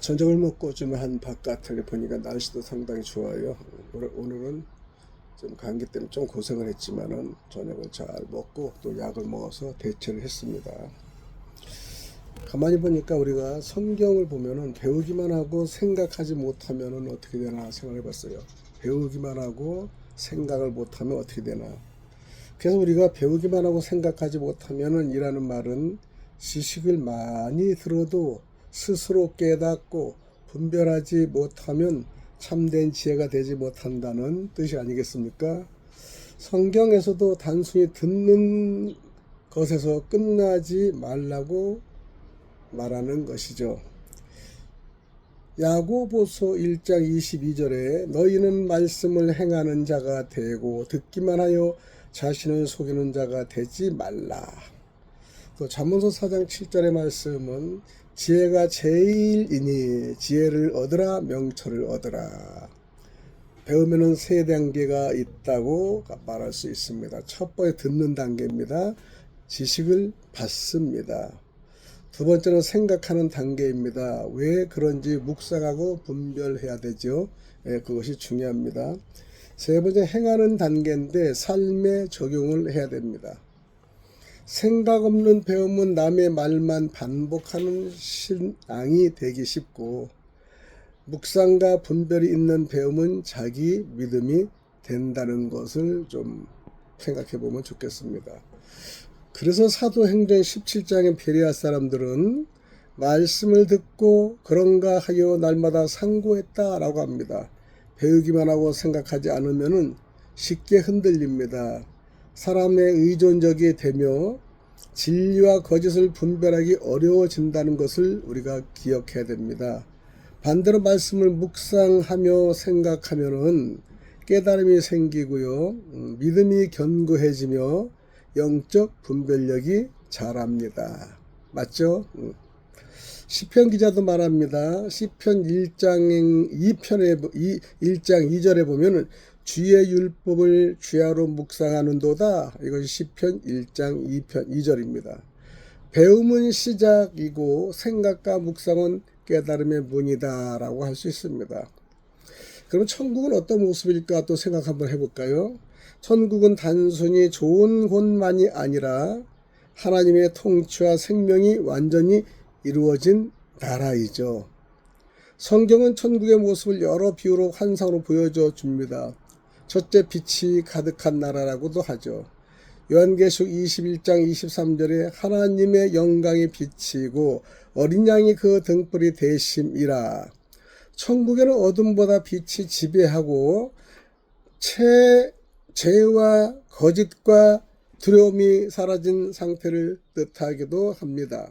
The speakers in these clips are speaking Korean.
저녁을 먹고 좀 한 바깥을 보니까 날씨도 상당히 좋아요. 오늘은 좀 감기 때문에 좀 고생을 했지만은 저녁을 잘 먹고 또 약을 먹어서 대처를 했습니다. 가만히 보니까 우리가 성경을 보면은 배우기만 하고 생각하지 못하면은 어떻게 되나 생각해 봤어요. 배우기만 하고 생각을 못하면 어떻게 되나. 그래서 우리가 배우기만 하고 생각하지 못하면은 이라는 말은 지식을 많이 들어도 스스로 깨닫고 분별하지 못하면 참된 지혜가 되지 못한다는 뜻이 아니겠습니까? 성경에서도 단순히 듣는 것에서 끝나지 말라고 말하는 것이죠. 야고보서 1장 22절에 너희는 말씀을 행하는 자가 되고 듣기만 하여 자신을 속이는 자가 되지 말라. 또 잠언서 4장 7절의 말씀은 지혜가 제일이니 지혜를 얻으라 명철을 얻으라. 배우면은 세 단계가 있다고 말할 수 있습니다. 첫 번째 듣는 단계입니다. 지식을 받습니다. 두 번째는 생각하는 단계입니다. 왜 그런지 묵상하고 분별해야 되죠. 그것이 중요합니다. 세 번째 행하는 단계인데 삶에 적용을 해야 됩니다. 생각 없는 배움은 남의 말만 반복하는 신앙이 되기 쉽고 묵상과 분별이 있는 배움은 자기 믿음이 된다는 것을 좀 생각해 보면 좋겠습니다. 그래서 사도행전 17장의 베레아 사람들은 말씀을 듣고 그런가 하여 날마다 상고했다라고 합니다. 배우기만 하고 생각하지 않으면 쉽게 흔들립니다. 사람의 의존적이 되며 진리와 거짓을 분별하기 어려워진다는 것을 우리가 기억해야 됩니다. 반대로 말씀을 묵상하며 생각하면은 깨달음이 생기고요. 믿음이 견고해지며 영적 분별력이 자랍니다. 맞죠? 시편 기자도 말합니다. 시편 1장 2절에 보면은 주의 율법을 주야로 묵상하는도다. 이것이 시편 1장 2절입니다. 배움은 시작이고 생각과 묵상은 깨달음의 문이다 라고 할 수 있습니다. 그럼 천국은 어떤 모습일까 또 생각 한번 해볼까요? 천국은 단순히 좋은 곳만이 아니라 하나님의 통치와 생명이 완전히 이루어진 나라이죠. 성경은 천국의 모습을 여러 비유로 환상으로 보여줘 줍니다. 첫째, 빛이 가득한 나라라고도 하죠. 요한계시록 21장 23절에 하나님의 영광이 비치고 어린 양이 그 등불이 되심이라. 천국에는 어둠보다 빛이 지배하고 죄와 거짓과 두려움이 사라진 상태를 뜻하기도 합니다.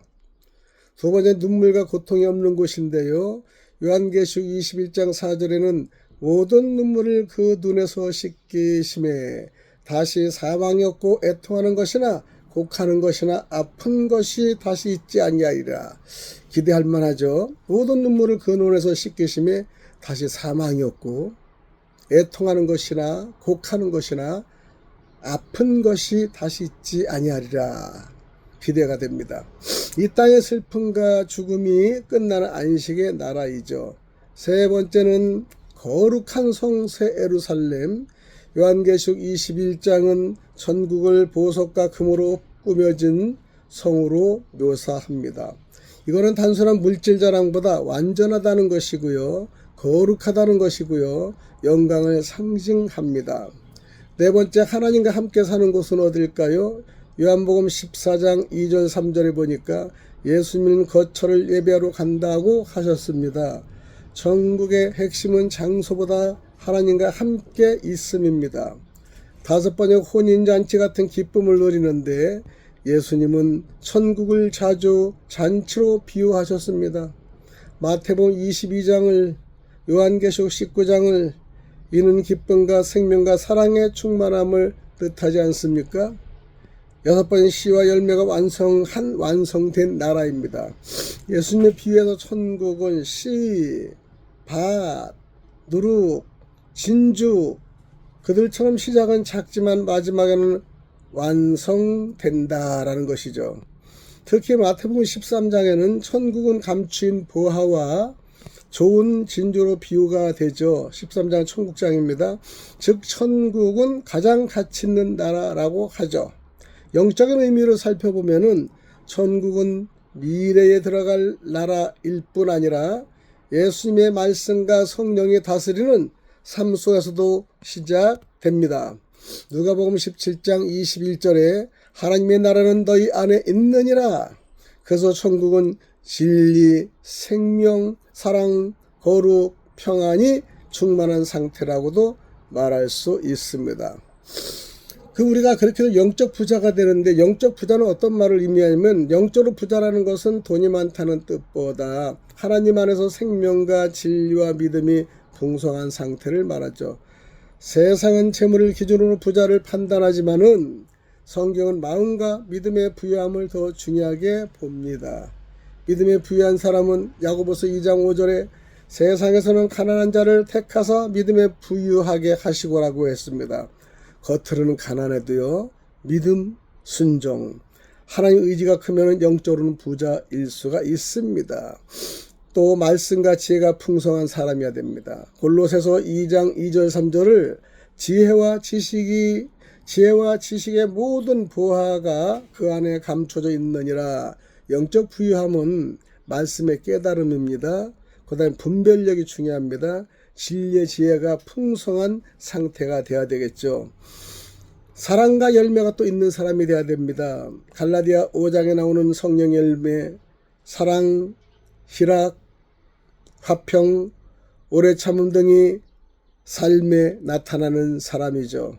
두 번째, 눈물과 고통이 없는 곳인데요. 요한계시록 21장 4절에는 모든 눈물을 그 눈에서 씻기심에 다시 사망이 없고 애통하는 것이나 곡하는 것이나 아픈 것이 다시 있지 아니하리라. 기대할 만하죠. 모든 눈물을 그 눈에서 씻기심에 다시 사망이 없고 애통하는 것이나 곡하는 것이나 아픈 것이 다시 있지 아니하리라. 기대가 됩니다. 이 땅의 슬픔과 죽음이 끝나는 안식의 나라이죠. 세 번째는 거룩한 성 새 예루살렘. 요한계시록 21장은 천국을 보석과 금으로 꾸며진 성으로 묘사합니다. 이거는 단순한 물질 자랑보다 완전하다는 것이고요. 거룩하다는 것이고요. 영광을 상징합니다. 네 번째, 하나님과 함께 사는 곳은 어딜까요? 요한복음 14장 2절 3절에 보니까 예수님은 거처를 예배하러 간다고 하셨습니다. 천국의 핵심은 장소보다 하나님과 함께 있음입니다. 다섯 번째, 혼인잔치 같은 기쁨을 누리는데 예수님은 천국을 자주 잔치로 비유하셨습니다. 마태복음 22장을 요한계시록 19장을 이는 기쁨과 생명과 사랑의 충만함을 뜻하지 않습니까? 여섯 번째, 씨와 열매가 완성된 나라입니다. 예수님의 비유에서 천국은 씨, 밭, 누룩, 진주, 그들처럼 시작은 작지만 마지막에는 완성된다라는 것이죠. 특히 마태복음 13장에는 천국은 감추인 보화와 좋은 진주로 비유가 되죠. 13장 천국장입니다. 즉 천국은 가장 가치 있는 나라라고 하죠. 영적인 의미로 살펴보면은 천국은 미래에 들어갈 나라일 뿐 아니라 예수님의 말씀과 성령이 다스리는 삶 속에서도 시작됩니다. 누가복음 17장 21절에 하나님의 나라는 너희 안에 있느니라. 그래서 천국은 진리, 생명, 사랑, 거룩, 평안이 충만한 상태라고도 말할 수 있습니다. 우리가 그렇게 해서 영적 부자가 되는데, 영적 부자는 어떤 말을 의미하냐면 영적으로 부자라는 것은 돈이 많다는 뜻보다 하나님 안에서 생명과 진리와 믿음이 풍성한 상태를 말하죠. 세상은 재물을 기준으로 부자를 판단하지만은 성경은 마음과 믿음의 부유함을 더 중요하게 봅니다. 믿음에 부유한 사람은 야고보서 2장 5절에 세상에서는 가난한 자를 택하사 믿음에 부유하게 하시고라고 했습니다. 겉으로는 가난해도요, 믿음, 순종, 하나님 의지가 크면 영적으로는 부자일 수가 있습니다. 또 말씀과 지혜가 풍성한 사람이어야 됩니다. 골로새서 2장 2절 3절을 지혜와 지식의 모든 보화가 그 안에 감춰져 있느니라. 영적 부유함은 말씀의 깨달음입니다. 그 다음에 분별력이 중요합니다. 진리의 지혜가 풍성한 상태가 되어야 되겠죠. 사랑과 열매가 또 있는 사람이 되어야 됩니다. 갈라디아 5장에 나오는 성령 열매, 사랑, 희락, 화평, 오래 참음 등이 삶에 나타나는 사람이죠.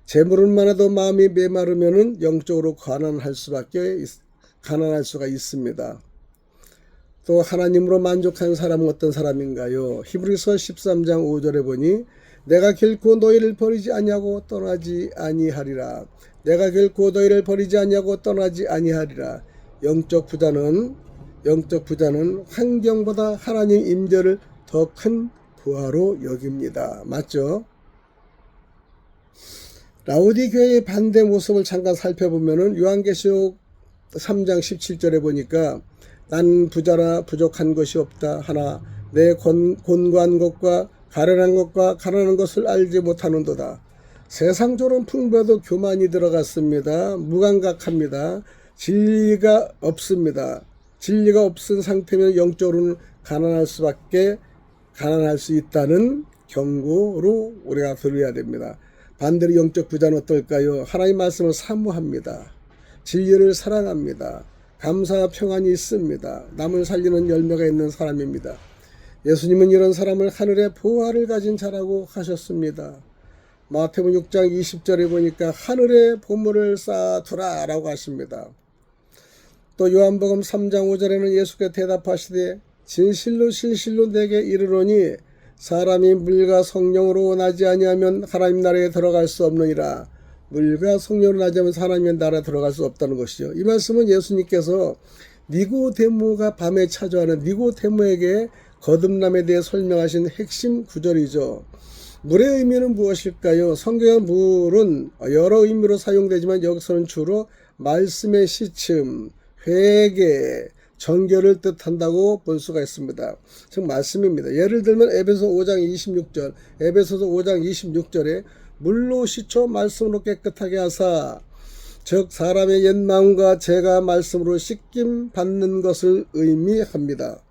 재물은 많아도 마음이 메마르면은 영적으로 가난할 수가 있습니다. 또 하나님으로 만족한 사람은 어떤 사람인가요? 히브리서 13장 5절에 보니 내가 결코 너희를 버리지 아니하고 떠나지 아니하리라. 내가 결코 너희를 버리지 아니하고 떠나지 아니하리라. 영적 부자는 환경보다 하나님 임재를 더 큰 부하로 여깁니다. 맞죠? 라오디 교회의 반대 모습을 잠깐 살펴보면은 요한계시록 3장 17절에 보니까 난 부자라 부족한 것이 없다 하나 내 곤고한 것과 가난한 것을 알지 못하는도다. 세상적으로는 풍부해도 교만이 들어갔습니다. 무감각합니다. 진리가 없습니다. 진리가 없은 상태면 영적으로는 가난할 수 있다는 경고로 우리가 들어야 됩니다. 반대로 영적 부자는 어떨까요? 하나님 말씀을 사모합니다. 진리를 사랑합니다. 감사와 평안이 있습니다. 남을 살리는 열매가 있는 사람입니다. 예수님은 이런 사람을 하늘의 보화를 가진 자라고 하셨습니다. 마태복음 6장 20절에 보니까 하늘의 보물을 쌓아두라 라고 하십니다. 또 요한복음 3장 5절에는 예수께서 대답하시되 진실로 진실로 내게 이르노니 사람이 물과 성령으로 나지 아니하면 하나님 나라에 들어갈 수 없느니라. 물과 성령으로 나지 않으면 하나님의 나라에 들어갈 수 없다는 것이죠. 이 말씀은 예수님께서 니고데모가 밤에 찾아오는 니고데모에게 거듭남에 대해 설명하신 핵심 구절이죠. 물의 의미는 무엇일까요? 성경의 물은 여러 의미로 사용되지만 여기서는 주로 말씀의 시침, 회개, 정결을 뜻한다고 볼 수가 있습니다. 즉 말씀입니다. 예를 들면 에베소 5장 26절, 에베소서 5장 26절에 물로 씻어 말씀으로 깨끗하게 하사, 즉 사람의 옛 마음과 죄가 말씀으로 씻김 받는 것을 의미합니다.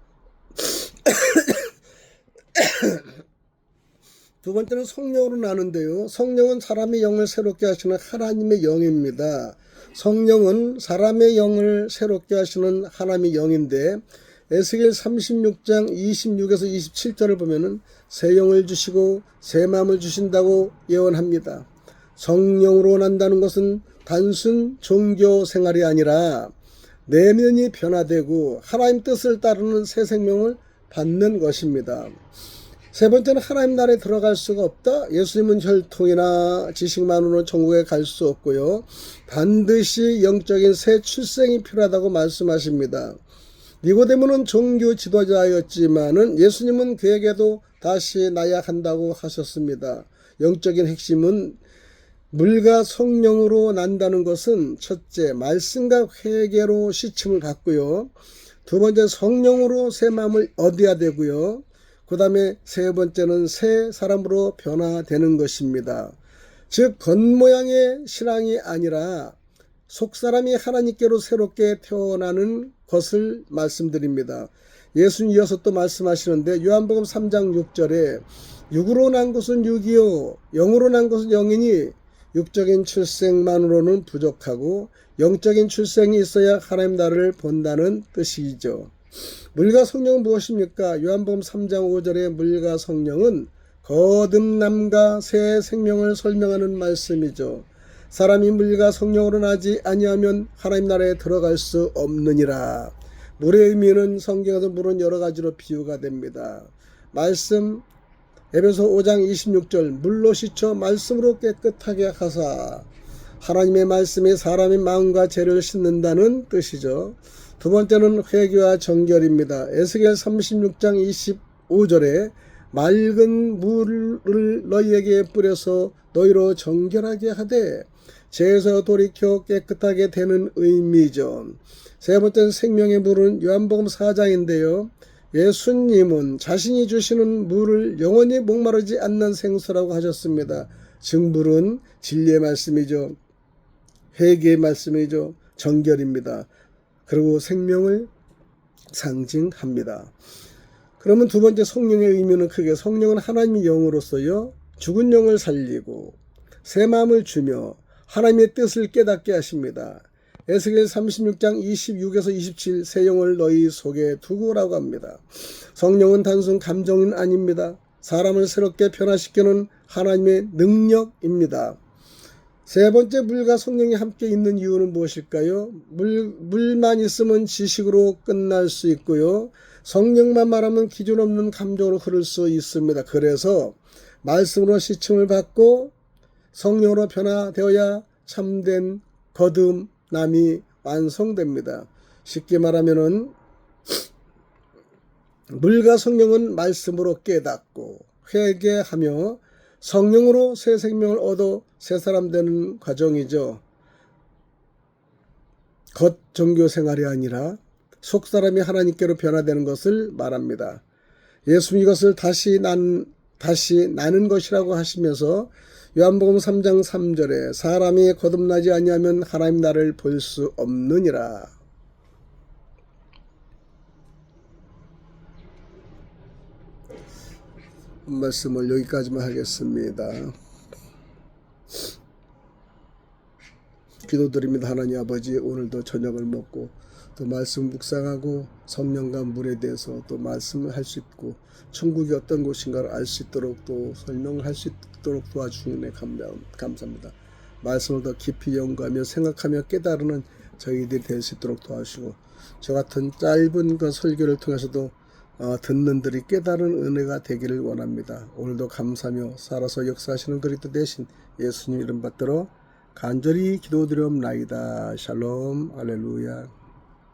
두 번째는 성령으로 나는데요. 성령은 사람의 영을 새롭게 하시는 하나님의 영입니다. 성령은 사람의 영을 새롭게 하시는 하나님의 영인데 에스겔 36장 26에서 27절을 보면은 새 영을 주시고 새 마음을 주신다고 예언합니다. 성령으로 난다는 것은 단순 종교 생활이 아니라 내면이 변화되고 하나님 뜻을 따르는 새 생명을 받는 것입니다. 세 번째는 하나님 나라에 들어갈 수가 없다. 예수님은 혈통이나 지식만으로는 천국에 갈 수 없고요. 반드시 영적인 새 출생이 필요하다고 말씀하십니다. 니고데모는 종교 지도자였지만은 예수님은 그에게도 다시 나야 한다고 하셨습니다. 영적인 핵심은 물과 성령으로 난다는 것은 첫째 말씀과 회개로 시침을 갖고요. 두 번째 성령으로 새 마음을 얻어야 되고요. 그 다음에 세 번째는 새 사람으로 변화되는 것입니다. 즉 겉모양의 신앙이 아니라 속사람이 하나님께로 새롭게 태어나는 것을 말씀드립니다. 예수님 이어서 또 말씀하시는데 요한복음 3장 6절에 육으로 난 것은 육이요 영으로 난 것은 영이니 육적인 출생만으로는 부족하고 영적인 출생이 있어야 하나님 나라를 본다는 뜻이죠. 물과 성령은 무엇입니까? 요한복음 3장 5절에 물과 성령은 거듭남과 새 생명을 설명하는 말씀이죠. 사람이 물과 성령으로 나지 아니하면 하나님 나라에 들어갈 수 없느니라. 물의 의미는 성경에서 물은 여러 가지로 비유가 됩니다. 말씀 에베소 5장 26절 물로 씻어 말씀으로 깨끗하게 하사, 하나님의 말씀이 사람의 마음과 죄를 씻는다는 뜻이죠. 두 번째는 회개와 정결입니다. 에스겔 36장 25절에 맑은 물을 너희에게 뿌려서 너희로 정결하게 하되 죄에서 돌이켜 깨끗하게 되는 의미죠. 세 번째는 생명의 물은 요한복음 4장인데요. 예수님은 자신이 주시는 물을 영원히 목마르지 않는 생수라고 하셨습니다. 즉 물은 진리의 말씀이죠. 회개의 말씀이죠. 정결입니다. 그리고 생명을 상징합니다. 그러면 두 번째 성령의 의미는 크게 성령은 하나님의 영으로서요. 죽은 영을 살리고 새 마음을 주며 하나님의 뜻을 깨닫게 하십니다. 에스겔 36장 26에서 27 새 영을 너희 속에 두고라고 합니다. 성령은 단순 감정은 아닙니다. 사람을 새롭게 변화시키는 하나님의 능력입니다. 세 번째 물과 성령이 함께 있는 이유는 무엇일까요? 물만 있으면 지식으로 끝날 수 있고요. 성령만 말하면 기준 없는 감정으로 흐를 수 있습니다. 그래서 말씀으로 시침을 받고 성령으로 변화되어야 참된 거듭남이 완성됩니다. 쉽게 말하면은 물과 성령은 말씀으로 깨닫고 회개하며 성령으로 새 생명을 얻어 새 사람 되는 과정이죠. 겉 종교 생활이 아니라 속 사람이 하나님께로 변화되는 것을 말합니다. 예수님 이것을 다시 나는 것이라고 하시면서 요한복음 3장 3절에 사람이 거듭나지 아니하면 하나님 나라를 볼 수 없느니라. 말씀을 여기까지만 하겠습니다. 기도드립니다. 하나님 아버지, 오늘도 저녁을 먹고 또 말씀 묵상하고 성령과 물에 대해서 또 말씀을 할 수 있고 천국이 어떤 곳인가를 알 수 있도록 또 설명을 할 수 있도록 도와주시는 감사합니다. 말씀을 더 깊이 연구하며 생각하며 깨달으는 저희들이 될 수 있도록 도와주시고 저 같은 짧은 그 설교를 통해서도 듣는들이 깨달은 은혜가 되기를 원합니다. 오늘도 감사하며 살아서 역사하시는 그리스도 대신 예수님 이름 받들어 간절히 기도드리옵나이다. 샬롬, 할렐루야.